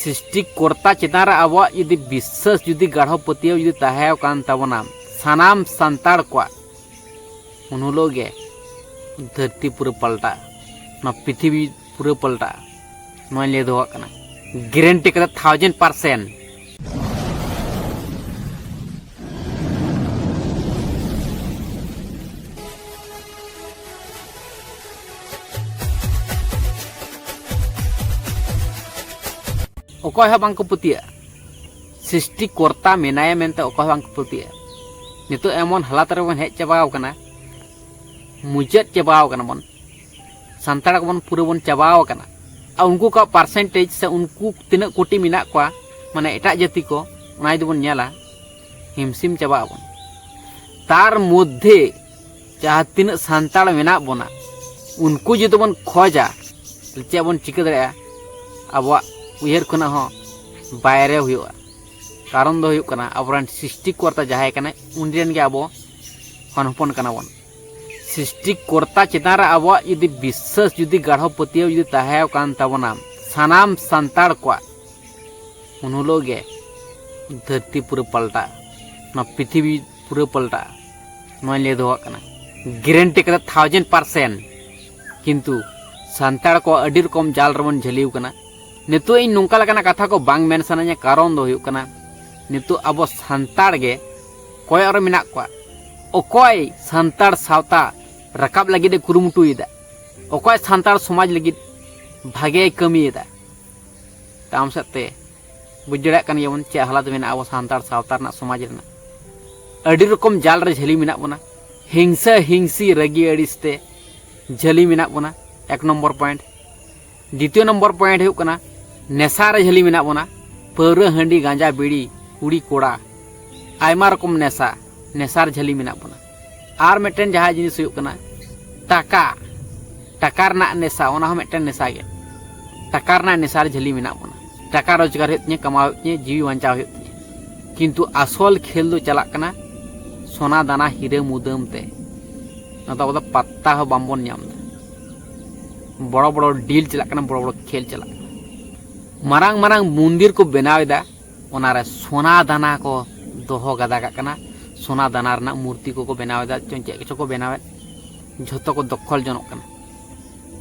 सृष्टिकर्ता चेतान रे आबो जुदी विश्वास जुदी गाढ़ो पतियो जुदी ताहेव कान ताबोना सानाम सांताड़ को उन गे धरती पूरा पलटा ना पृथ्वी पूरा पलटा नोय ले दो कना गारंटी कर 1000%। अकय बांको पतिया सृष्टिकर्ता मेनाया मेनते अकय बांको पतिया नितो एमन हालात रे बन हेज चाबाव कना मुचाद चाबाव कना बन सांताड़ को बन पूरा बन चाबाव कना आ उनको का परसेंटेज से उनको तीना कोटी मिना को माने एटा जाति को ओना दबन नेला हिमसिम चाबाव बन तार मध्य जहाँ तीना सांताड़ मेना बना उनको जो बन खोजा चे बन चिका दरे अब उयर खुना हो बायरे हुआ कारण दो हुआ कना अबरन सृष्टिकर्ता जहाय कना उनरेन गे आबो हनपन कना बन सृष्टिकर्ता चेतान रे आबो जुदी विश्वास जुदी गाढ़ो पतियो जुदी ताहेव कान ताबोना सानाम सांताड़ को उन गे धरती पूरा पलटा ना पृथ्वी पूरा पलटा नोय ले दो कना गारंटी कर 1000%। किंतु सांताड़ को अडी रकम जाल रबन झलिव कना नितो इन नोंका लकाना कथा को बांग मेन सानाया कारण दो हुयुक कना नितो अब सांताड़ गे कोय और मिना को अकय सांताड़ सावता रकाब लगिदे कुरुमुटुयदा अकय सांताड़ समाज लगिद भागे कमियदा ताम सते बुजड़ा कन यमन चे हालात मेना अब सांताड़ सावता रना समाज रना अडी रकम जाल रे झली मिना बना हिंसा हिंसी रगी अड़िसते झली मिना बना 1 नंबर पॉइंट। द्वितीय नंबर पॉइंट हुयुक कना नेसार झली मिना बना पौरा हंडी गांजा बीड़ी कुड़ी कोड़ा आयमा रकम नेसार झली मिना बना आर मेटेन जहाँ जिनिस हुयुक कना टाका टाका रना नेसा ओना हो मेटेन नेसा गे टाका रना नेसार झली मिना बना टाका रोजगार हुयुक कमाव हुयुक जीवी बांचाव हुयुक किंतु आसल खेल दो चला कना सोना दाना हीरा मुदम ते ना तो पत्ता हो बाम्बन नाम बड़ो बड़ो डील चला बड़ो बड़ो खेल चला मारांग मारांग मंदिर को बनावेदा ओनारे सोना दाना को दोहो गदा कना सोना दाना रना मूर्ति को बनावेदा चे किछु को बनावे झोतो को दखल जनक कना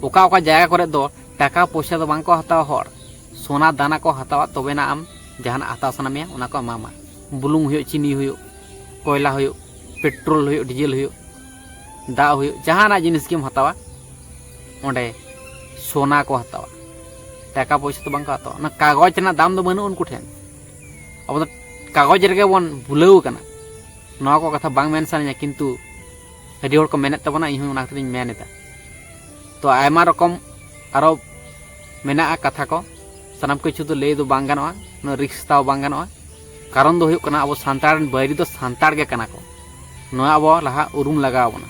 ओका ओका जायगा करे दो टाका पैसा दो बांग को हतावा हर सोना दाना को हतावा तबेना आम जहान हताव सना मेया ओना को एमामा बुलुंग हुयो चीनी हुयो कोयला हुयो पेट्रोल हुयो डीजल हुयो दा हुयो जहाना जिनिस केम हतावा ओंडे सोना को हतावा टाका पैसा तो बांग को हतावा ना कागज ना दाम दो बनु उनको ठेन अब तो कागज रे बन भुलाव कना नवा को कथा बांग मेन सानिया किंतु अडी हर को मेनेत तबना इहु ओना खतिन मेनेता तो आयमा रकम आरो मेना कथा को सनाम किछु तो ले दो बांग गानोआ न रिक्स ताव बांग गानोआ कारण दो हुयुक कना अब सांताड़ बैरी तो सांताड़ गे कना को नवा अब लहा उरुम लगाव बना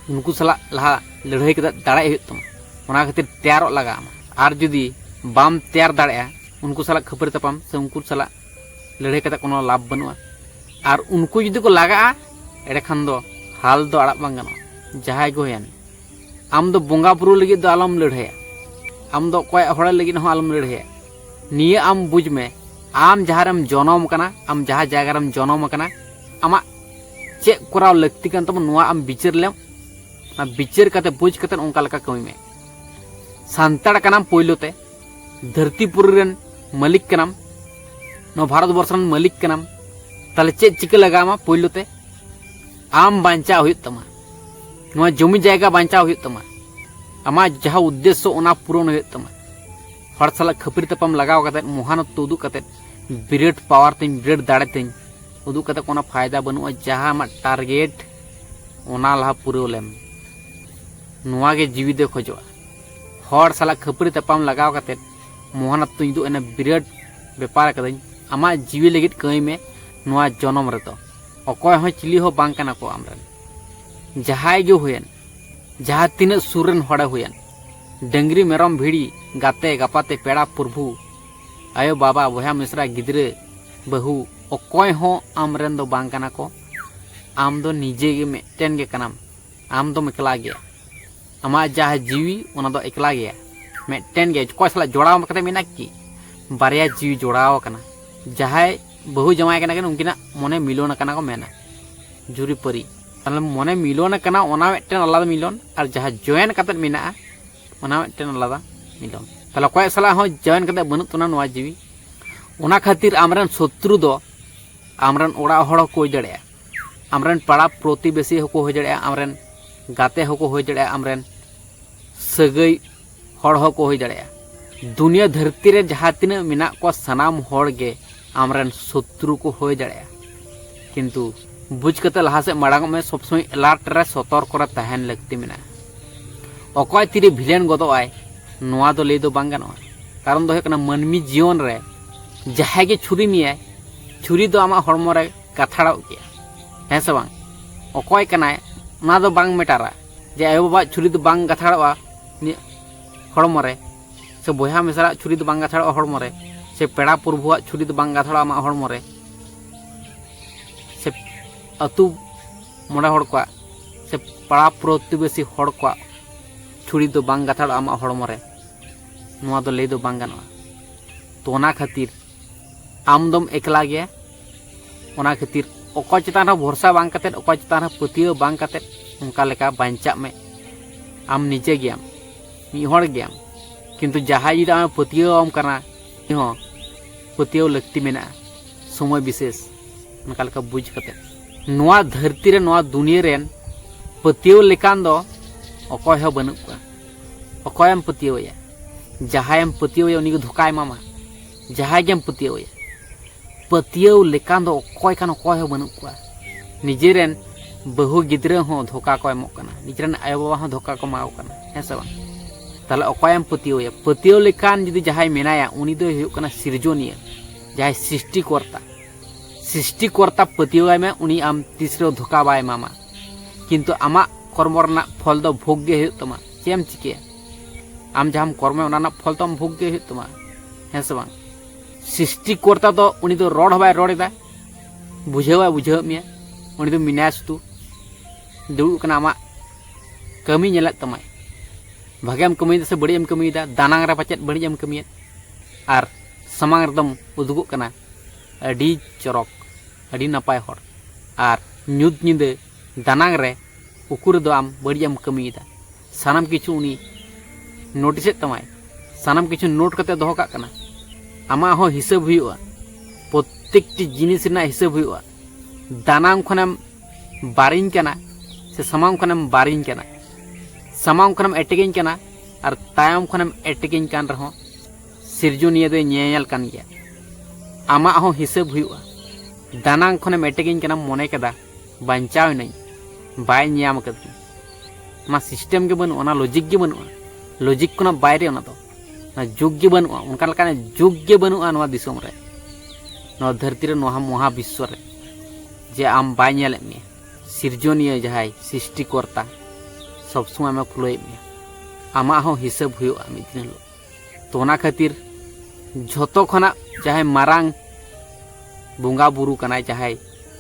उनको सला लहा लड़ाई कदा दाड़ा हुयुक तमा ओना खातिर तैयार लगा आर जुदी बाम तैयार दाड़ा उनको सला खबर तपम से उनको सला लड़ाई कदा कोनो लाभ बनुआ आर उनको जुदी को लगा एडे खान दो हाल दो आड़ा बांग गानोआ जहाय गो हेन आम दो बोंगा बुरु लगी दो आलम लड़ाया आम दो कोय हड़ लगी हो आलम लड़ाया निये आम बुझ में आम जहारम जनम कना आम जहाँ जायगारम जनम कना आमा चे कराव लगती कन तब नुआ आम बिचार लेम ना बिचार कते बुझ कते ओंका लका कमी में सांताड़ कनाम पोइलोते धरतीपुर रेन मालिक कनाम नो भारत वर्ष रेन मालिक कनाम ताले चे चिका लगामा पोइलोते आम बांचा हुयुक तमा नुआ जमी जायगा बांचा हुयुक तमा आमा जहाँ उद्देश्य ओना पूरण हुयुक तमा हर साल खपरी तपम लगाव कते महानत उदू कते बिराट पावर तीन बिराट दाड़े तीन उदू कते कोनो फायदा बनुआ जहाँ आमा टारगेट ओना लहा पूरा लेम नुआ गे जीवी दे खोजवा हर साल खपरी तपम लगाव कते महानत तो इदू एना बिराट व्यापार कदኝ आमा जीवी लगित कई में नुआ जनम रे तो अकय हो चिली हो बांग कना को आमरन जहाय जो हुयन जहाँ तीन सुरन हड़े हुयन डंगरी मेरम भिड़ी गाते गापाते पेड़ा प्रभु आयो बाबा बया मिश्रा गिद्रे बहु अकय हो आमरेन दो बांग कना को आम दो निजे गे मेटेन गे कनाम आम दो एकला गया आमा जहाँ जीवी ओना दो एकला गया मेटेन गे कोय सला जोड़ाव कते मेना की बारिया जीव जोड़ाव कना जहाय बहु जमाय कना किन उनकिना मने मिलन कना को मेना जुरी परी ताले मने मिलन कना ओना मिदटेन आलादा मिलन और जहां जॉइन कते मेना ओना मिदटेन आलादा मिलन ताले कोय सला हो जॉइन कते बनु तोना नोआ जीवी ओना खातिर आमरन शत्रु दो आमरन ओड़ा हड़ को होय दड़या आमरन पाड़ा प्रतिबेशी होको होय दड़या आमरन गाते होको होय दड़या आमरन सगई हड़ होको होय दड़या दुनिया धरती रे जहां तिना मेना को सनाम हड़ गे आमरन शत्रु को होय दड़या किंतु बुझ कते लहा से माड़ांग में सब समय अलर्ट रे सतर्क करे तहन लगती मेना अकय तिरे भिलेन गदो आय नोआ दो ले दो बांग गानोआ कारण दो है कना मनमी जीवन रे जहां गे छुरी मियाय छुरी दो आमा हड़मो रे काथाड़ाव गया है से बांग अकय कनाय ना दो बांग मेटारा जे आयो बाबा छुरी दो बांग काथाड़ावा हड़मो रे से बोया मिसरा छुरी दो बांग काथाड़ावा हड़मो रे से पेड़ा प्रभुआ छुरी दो बांग काथाड़ावा आमा हड़मो रे से अतु मोड़ा हड़ को से पाड़ा प्रतिबेशी हड़ को छुरी दो बांग गाथाड़ावा आमा हड़मो रे नोआ दो ले दो बांग गानोआ तो ओना खातिर आम दम एकला गया ओना खातिर अकय चितान भरोसा बांग कते अकय चितान पतियो बांग कते उनका लेका बांचा में आम निजे गयाम मिहड़ गयाम किंतु जहां जुदी आम पतियो आम करना हो पतियो लगती मेना समय विशेष उनका लेका बुझ कते नोआ धरती रे नोआ दुनिया रेन पतियो लेकान दो अकय हो बनु को अकय आम पतियो या जहां आम पतियो या उनी को धोखा एमामा जहां गेम पतियो या पतियो लेकान दो अकय कान अकय हो बनु को निजेरेन बहु गिद्रा हो धोखा को एमो कना निजेरेन आयो बाबा हो धोखा को माओ कना है से बांग ताले अकय आम पतियो या पतियो लेकान जुदी जहां मेनाया उनी दो हुयो कना सिरजोनिया जहां सृष्टिकर्ता पतियो में उनी आम तीसरे धोखा बाय मामा किंतु आमा कर्म रना फल दो भोग्य हुयो तमा चेम चिके आम जहां कर्म ओना फल तो आम भोग्य हुयो तमा है से बांग सृष्टिकर्ता दो उनी दो रोड बाय रोडेदा बुझाव मिया उनी दो मिनास तू दुड़ु कना आमा कमी नेलत तमाय भागेम कमी से बड़ी एम कमीदा दानांग रे पाचेत बड़ी एम कमी आर समांग एकदम उदुगु कना अडी चरक अडी नपाय हर आर न्यूद निंदे दानांग रे उकुर दो आम बड़ी एम कमीदा सानाम किछु उनी नोटिस तमाय सानाम किछु नोट कते दोहो काग कना आमा हो हिसाब हुयुआ प्रत्येकटी जिनिस रना हिसाब हुयुआ दानांग खनम बारिंग कना से समांग खनम बारिंग कना समांग खनम एटेगिंग कना और तायम खनम एटेगिंग कान रहो सिरजुनिया दो नेयल कान गया आमा हो हिसाब हुयुआ दानांग खनम एटेगिंग कना मने कदा बांचाव नहीं बाय न्याम कदी ना सिस्टम के बनु ना लॉजिक के बनु लॉजिक कोना बायरे ओना दो ना जुग के बनु उनका लकाने जुग के बनु नवा दिसोम रे नवा धरती रे नवा महा विश्व रे जे आम बाय नेले मे सिरजोनिया जहाय सृष्टिकर्ता सब समय में फुलोय मे आमा हो हिसाब हुयुआ मिद दिन तो ओना खातिर झोतो खना चाहे मारांग बुंगा बुरु कनाय चाहे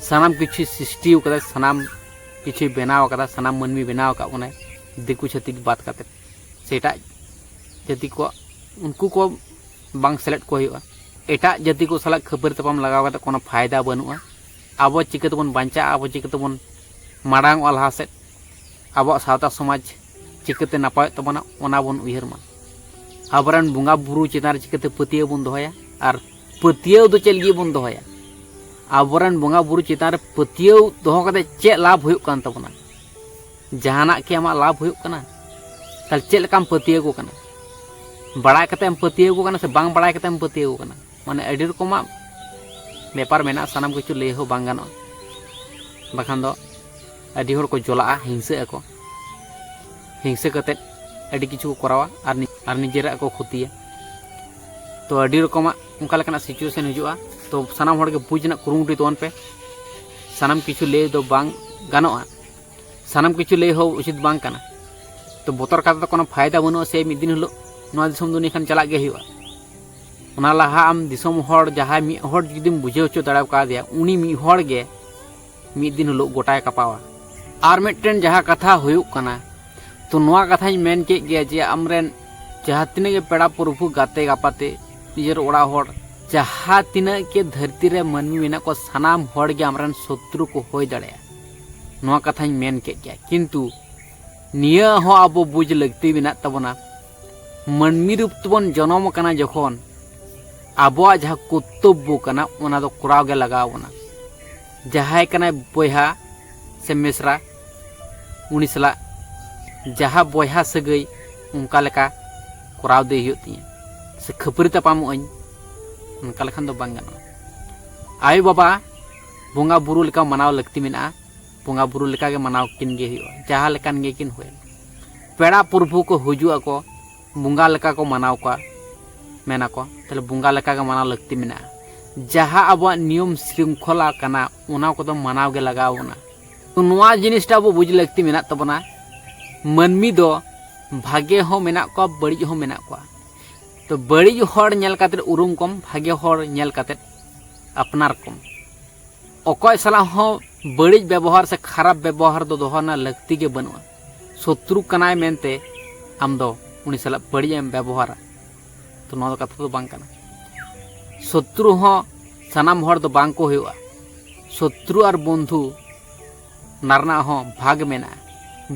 सनाम किछु सृष्टि कदा सनाम किछु बनाव कदा सनाम मनमी बनाव का उनाय दिकु छतिक बात करते सेटा जाति को उनको को बांग सेलेक्ट को हुयुआ एटा जाति को सला खबर तपम लगाव कदा कोनो फायदा बनुआ आबो चिकतबन बांचा आबो चिकतबन माडांग अलहा से आबो सावता समाज चिकते नापाय तबना ओना बन उयहर मा आबरन बुंगा बुरु चितार चिकते पतियो बन दोया और पतियो दो चलगी बन दोया आबरन बुंगा बुरु चितार पतियो दोहो कते चे लाभ हुयुक कान तबना जहाना के आमा लाभ हुयुक कना तल चे लकाम पतियो को कना बड़ा कते हम पतियो को कना से बांग बड़ा कते हम पतियो को कना माने अडी रकमा व्यापार मेना सानाम किछु ले हो बांग गानो बाखान दो अडी हर को जोला हिंसे कते अडी किछु को करावा और निजेरा को खुतिया तो अडी रकमा उनका लेकना सिचुएशन हिजुआ तो सानाम हर के बुझना कुरुमुटी तोन पे सानाम किछु ले दो बांग गानोआ सानाम किछु ले हो उचित बांग काना तो बोतर का तो कोनो फायदा बनो से मिद दिन हलो नोआ दिसम दुनी खान चला गे हिवा ओना लहा आम दिसम हर जहां मी हर जुदिम बुझे होचो दाड़ाव का दिया उनी मी हर गे मिद दिन हलो गोटाय कपावा आर मिटन जहां कथा हुयुक कना तो नोआ कथाई मेन के गया जे आमरेन जहां तिने के पेड़ा प्रभु गाते गापाते निजेर ओड़ा होड़ जहाँ तीना के धरती रे मानवी मेना को सानाम होड़ के आमरन शत्रु को होय दाड़ेया नोआ कथाñ मेन के गया किंतु निया हो आबो बुझ लगती मेना तबना मानवी रूप तबन जन्म कना जखन आबोआ जहाँ कर्तव्य कना ओना दो कराव गे लगावना जहाय कना बोयहा से मिश्रा उनी सला जहाँ बोयहा सगै उनका लेका कराव दे हुई तीन से खपरी तापामों उनका लेखान दो बांग गानोआ आयो बाबा बोंगा बुरु लेका मनाव लगती मेना बोंगा बुरु लेका के मनाव किन गे हुआ जहाँ लेकान गे किन हुए पेड़ा प्रभु को हुजुआ को बोंगा लेका को मनाव को मेना को तले बोंगा लेका के मनाव लगती मेना जहाँ अब नियम श्रृंखला कना उना को तो मनाव गे लगावना तो नोआ जिनिसटा बो बुझ लगती मेना तबना मानमी दो भागे हो मेना को बड़ी हो मेना को तो बड़ी होड़ नेल काते उरुम कम भागे होड़ नेल काते अपनार कम अकय सला हो बड़ी व्यवहार से खराब व्यवहार दो दोहना लगती के बनवा शत्रु कनाय मेनते आम दो उनी सला बड़ी एम व्यवहार तो नोआ कथा तो बांग कना शत्रु हो सनाम होड़ दो बांग को हुआ शत्रु और बंधु नारना हो भाग मेना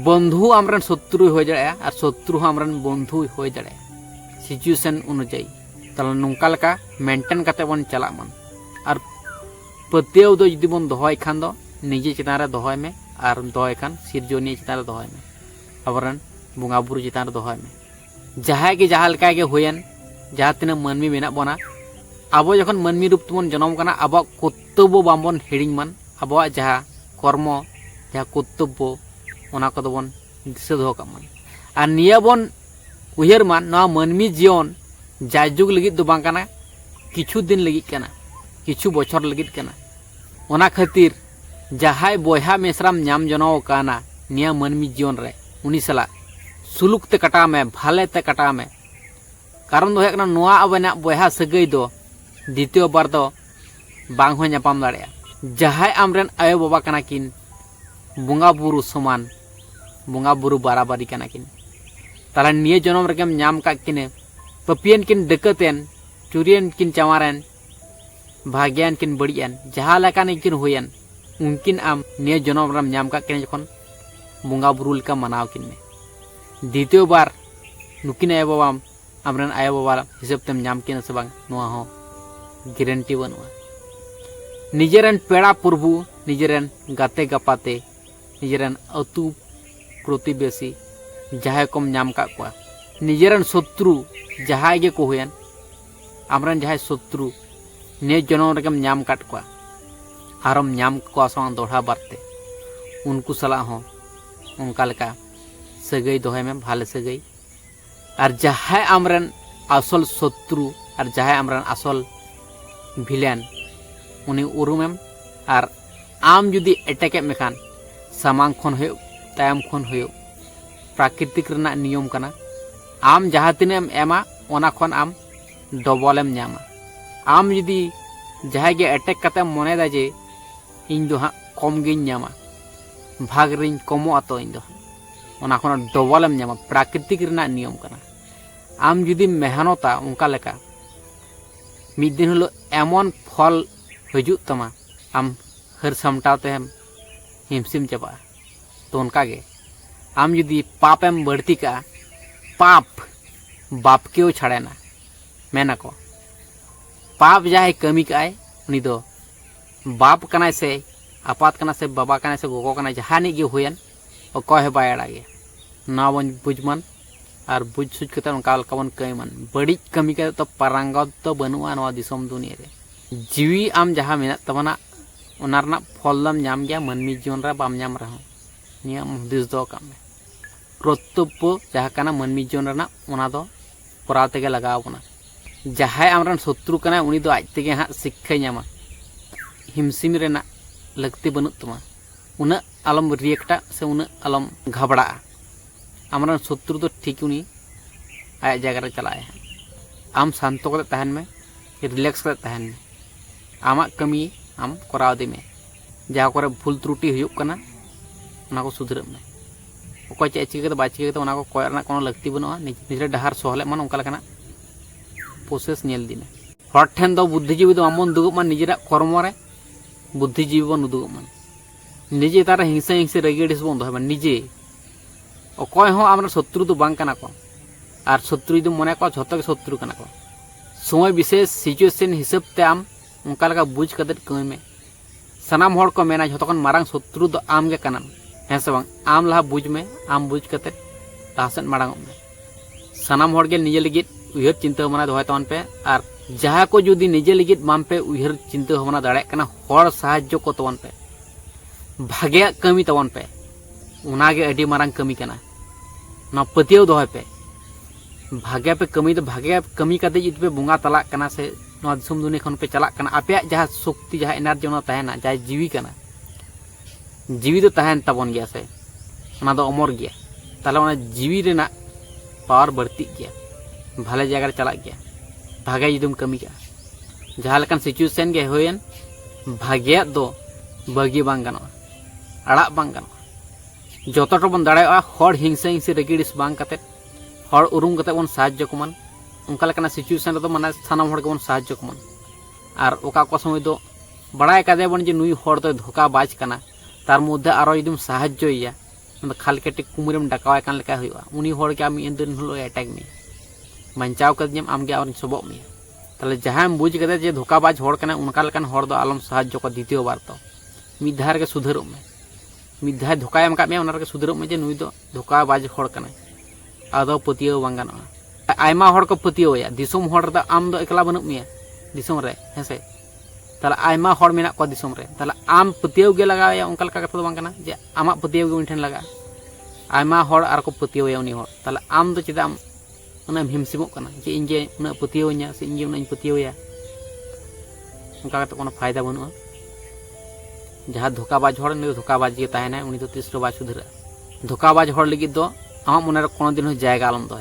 बंधु आमरन शत्रु हो जाए और शत्रु आमरन बंधु हो जाए सिचुएशन अनुजाई तला नौका लेका मेंटेन करते बन चला मन और पतियाव दो जुदी बन दोहय खान दो निजे चितान रे दोहय में और दोहय खान सिरजोनी चितान रे दोहय में अबरन बोंगा बुरु चितान रे दोहय में जहां के जहां लेका के होयन जहां तिना मानमी मेना बना आबो जखन मानमी रूप तमन जन्म कना आबो कर्तव्य बामबन हिड़िंग मन आबो जहां कर्म जहां कर्तव्य ओना को दोबन दिशा दोह कामन और निया बन उयर मान ना मानमी जीवन जायजुग लगित दो बांग काना किछु दिन लगित काना किछु बछर लगित काना ओना खातिर जहाय बोयहा मेसराम नाम जनाव काना निया मानमी जीवन रे उनी सला सुलुक ते कटा में भाले ते कटा में कारण दो हेकना नोआ अबना बोयहा सगै दो द्वितीय बार दो बांग हो नापाम दाड़ेया जहाय आमरेन आयो बाबा काना किन बोंगा बुरु समान बोंगा बुरु बाराबारी काना किन ताला निये जन्म रेगेम नाम का किने पपियन किन डकतेन चुरियन किन चावारन भाग्यान किन बड़ियन जहाँ लेकान किन हुयन उनकिन आम निये जन्म रम नाम का किने जखन बोंगा बुरु लेका मनाव किन में द्वितीय बार नुकिन आयो बाबा आमरन आयो बाबा हिसाब तेम नाम किन से बांग नोआ हो गारंटी बनुआ निजेरन पेड़ा प्रभु निजेरन गाते गपाते निजेरन अतु प्रतिवेशी जहां कम नाम का कुआ निजेरन शत्रु जहां गे को हुयन आमरन जहां शत्रु ने जन्म रेगेम नाम काट कुआ आरम नाम को सं दोढ़ा बारते उनको सला हो उनका लेका सगै दोहे में भाले सगै और जहां आमरन असल शत्रु और जहां आमरन असल भिलेन उनी उरुमेम और आम जुदी एटेके मेखान सामांग खन हो तायम खन हो प्राकृतिक रना नियम कना आम जहाँ तिनेम एमा ओना खन आम डबलेम न्यामा आम जुदी जहाँ गे अटैक कते मने दा जे इन दो हाँ कम गिन न्यामा भाग रिन कमो आतो इन दो ओना खन डबलेम न्यामा प्राकृतिक रना नियम कना आम जुदी मेहनता उनका लेका मिद दिन हलो एमन फल हजुत तमा आम हर सामटाते हम हिमसिम चबा तो उनका गे आम जुदी पापेम बढ़ती का पाप बाप के छाड़ेना मेना को पाप जहाँ कमी का उनी दो बाप कना से आपात कना से बाबा कना से गोगो कना जहाँ गे हुयन और कहे बायड़ागे ना बन बुझमन और बुझ सुझ कते उनका बन कईमन बड़ी कमी का तो पारंगत तो बनुआ नवा दिसम दुनिया रे जीवी आम जहाँ मेना तबना ओना रना फल दम नाम गया मानवी जीवन रे बाम नाम रहा निया दिस दो काम में कर्तव्य जहाँ काना मानवी जीवन रना ओना दो कराव तेगे लगाव कना जहाँ आमरन शत्रु कना उनी दो आज तेगे हाँ शिक्षा नामा हिमसिम रेना लगती बनुत तमा उना आलम रिएक्टा से उना आलम घबड़ा आमरन शत्रु तो ठीक उनी आया जगह रे चलाए आम शांतो करते तहन में रिलैक्स करते तहन में आमा कमी आम कराव दे में जहाँ करे भूल त्रुटि हुयुक कना उना को सुधर में अको चे चिका बाय चिका उना को कोयरना कोनो लगती बनुआ निजे डहार सहले मन उनका लेकाना प्रोसेस नेल दिना हर ठेन दो बुद्धिजीवी दो आमन दुगुब मान निजेरा कर्म रे बुद्धिजीवी बन उदुगुब मान निजे तारा हिंसा हिंसा रेगेडिस बन दोहबा निजे अकय हो आमरा शत्रु दो बांग कना को आर शत्रु दो मने को झतो के शत्रु कना को समय विशेष सिचुएशन हिसाब ते आम उनका लगा बुझ कदर कमी में सनाम हर को मेना झतो कन मारांग शत्रु दो आम गे कना है से बांग आम लहा बुझ में आम बुझ कते तासन मारांग में सनाम हर गे निजे लगित उयहर चिंता भावना दोहय तवन पे आर जहाँ को जुदी निजे लगित माम पे उयहर चिंता भावना दाड़े कना हर साहाय्य को तवन पे भागे कमी तवन पे उनागे अडी मारांग कमी कना ना पतियो दोहय पे भागे पे कमी कते जित पे बुंगा तलाक कना से नवा दिसुम दुनिया खन पे चलाक कना आपे जहाँ शक्ति जहाँ एनार्जी ओना तहना जहाँ जीवी कना जीवी तो तहन तबन गया से ओना दो अमर गया ताले ओना जीवी रेना पावर बढ़ती गया भाले जगह चला गया भागे जुदुम कमी का जहाँ लेकिन सिचुएशन के होयन भागे दो बगी बांग गनो अड़ा बांग गनो जोतो बन दाड़ेआ हर हिंसा हिंसी रेगिडिस बांग कते हर उरुम कते बन साहाय्य को मन उनका लेकिन सिचुएशन रे तो माने सानाम हर के बन साहाय्य को मन आर ओका को समय दो बड़ाय कादे बन जे नुई हर तो धोखा बाज कना तार मध्य आरो जुदुम साहाय्य या खाल के कुमुरेम डाकावाय कान लेका हुआ उनी हर के आमी इंदन हलो अटैक में बचाव कदम आमगे और सबक में ताले जहाँ बुझ कदे जे धोखाबाज हर कना उनका लेकान हर दो आलम साहाय्य को द्वितीय बार तो मिद धार के सुधरब में मिद धाय धोखा एम काद में उनार के सुधरब में जे नुई दो धोखाबाज हर कना आदो पतियो बांग गानोआ आयमा हर को पतियो या दिसुम हर दा आम दो एकला बनुक में दिसुम रे हेसे ताले आयमा हर मेना को दिसुम रे ताले आम पतियो गे लगाव या उनका लेका कथा दो बांग कना जे आमा पतियो गे उन ठेन लगा आयमा हर आर को पतियो या उनी हर ताले आम दो चेदा उन्हें हिमसिमोग कना जे इंजे उन्हें पतियोnya से इंजे उन्हें पतियोया उनका तो कोनो फायदा बनुआ जहाँ धोखाबाज हर नि धोखाबाज गे ताहेना उनी तो तीसरो बा सुधरा धोखाबाज हर लगी दो आम मन कोनो दिन जायगा आलम दो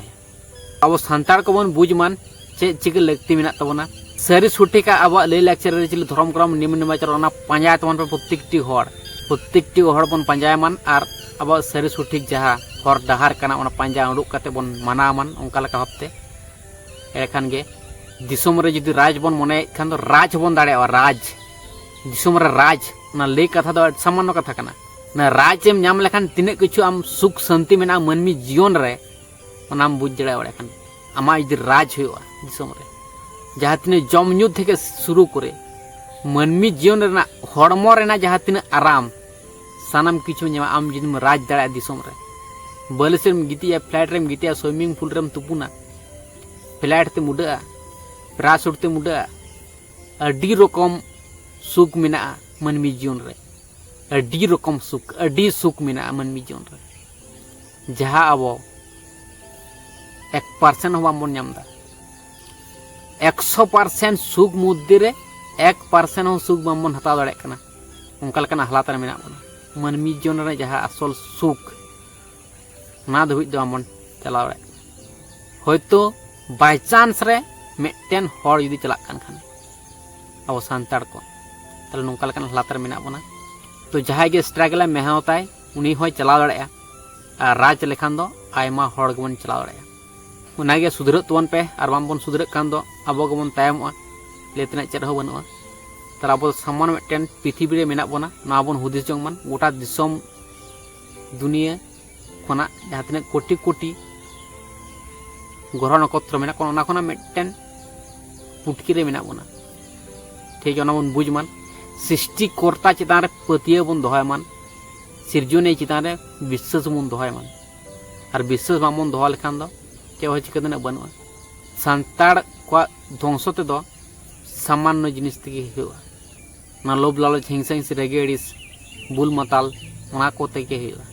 अब सानतार को बन बुझ मान चे चिके लगती मेना तबना सारी छुट्टी का अब लय लेक्चर रे चिल धर्म क्रम निम निमाचर ओना पांजा तवन पे प्रत्येकटी हर बन पांजाय मान आर अब सारी छुट्टी जहाँ हर डहार कना ओना पांजा उडुक कते बन माना मान उनका लेका हफ्ते एखान गे दिसोम रे जुदी राज बन मने खान दो राज बन दाड़ेआ राज दिसोम रे राज ओना लय कथा दो सामान्य कथा कना ना राज एम नाम लेखान तिने किछु आम सुख शांति मेना मनमी जीवन रे ओना आम बुझ जड़े ओड़े खान आमा जुदी राज हुआ दिसोम रे जहाँ तिने जम ᱧᱩ থেকে शुरू करे मनमी जीवन रेना हड़मो रेना जहाँ तिने आराम सानाम किछु ᱧᱟᱢᱟ आम जुदीम राज दाड़ेआ दिसोम रे बलस रेम गितिया फ्लाइट रेम गितिया स्विमिंग पूल रेम तुपुना फ्लाइट ते मुडा पैराशूट ते मुडा अडी रकम सुख मेना मनमी जीवन रे अडी रकम सुख अडी सुख मेना मनमी जीवन रे जहाँ अब 1% हो बामबन नामदा 100% सुख मुद्दे रे 1% हो सुख बामबन हताव दाड़े कना उनका लेकान हालात रे मेना बना मनमी जीवन रे जहाँ असल सुख ना धुई दो आमन चलाव रे होयतो बाय चांस रे मेटेन हर जुदी चलाक कान खान अब सानतार को ताले नोंका लेकान हालात रे मेना बना तो जहाँ गे स्ट्रगल मेहनताय उनी होय चलाव दाड़ेआ आर राज लेखान दो आयमा हर गेबन चलाव दाड़ेआ उनागे सुधरत तवन पे आर बामबन सुधरत कान दो आबो गेबन तायमोआ लेतना चेद हो बनुआ तार आबो समान मेटेन पृथ्वी रे मेना बना ना बन हुदिस जंग मान गोटा दिसम दुनिया खोना जहाँ तीन कोटी कोटी ग्रह नक्षत्र मेना कोना खोना मेटेन पुटकी रे मेना बना ठीक है बन बुझ मान सृष्टिकर्ता चितान रे पतिया बन दोहय मान सिरजने चितान रे विश्वास बन दोहय मान और विश्वास बामन दोह लेखान दो चे हो चिका दिन बनुआ सानतार को ध्वंस ते दो सामान्य जिनिस तेगे हुआ ना लोभ लालच हिंसा हिंसी रेगे अड़िस बुल माताल ओना को तेगे हुआ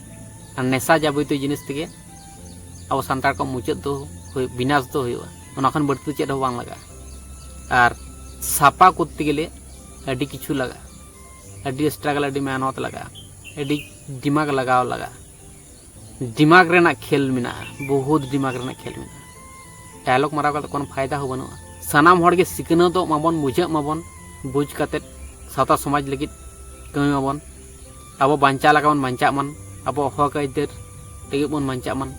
और नेशा जाबतीय जिनिस तेगे अब सानतार को मुचाद दो विनाश दो हुआ ओना खन बढ़ती चेद हो बांग लगा और सापा करते गेले अड़ी किछु लगा अड़ी स्ट्रगल अड़ी मेहनत लगा अड़ी दिमाग लगाव लगा दिमाग रेना खेल मेना बहुत दिमाग रेना खेल मेना डायलॉग माराव का कोनो फायदा हो बनुआ सानाम हर गे सिकना तो माबन मुझे माबन बुझ कते सावता समाज लगित कमी माबन अब बांचा लगावन बांचा मन अब हक इधर तेगे बन बांचा मन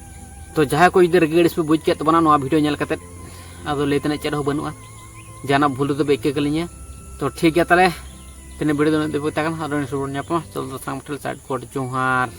तो जहाँ को इधर रेगेड़िस पे बुझ के तो बना नवा वीडियो नेल कते अब लेते चेद बनूआ जाना भूल तो बेके कलिया तो ठीक है ताले तेने वीडियो दो देखो तक चल साइड कोट जोहार।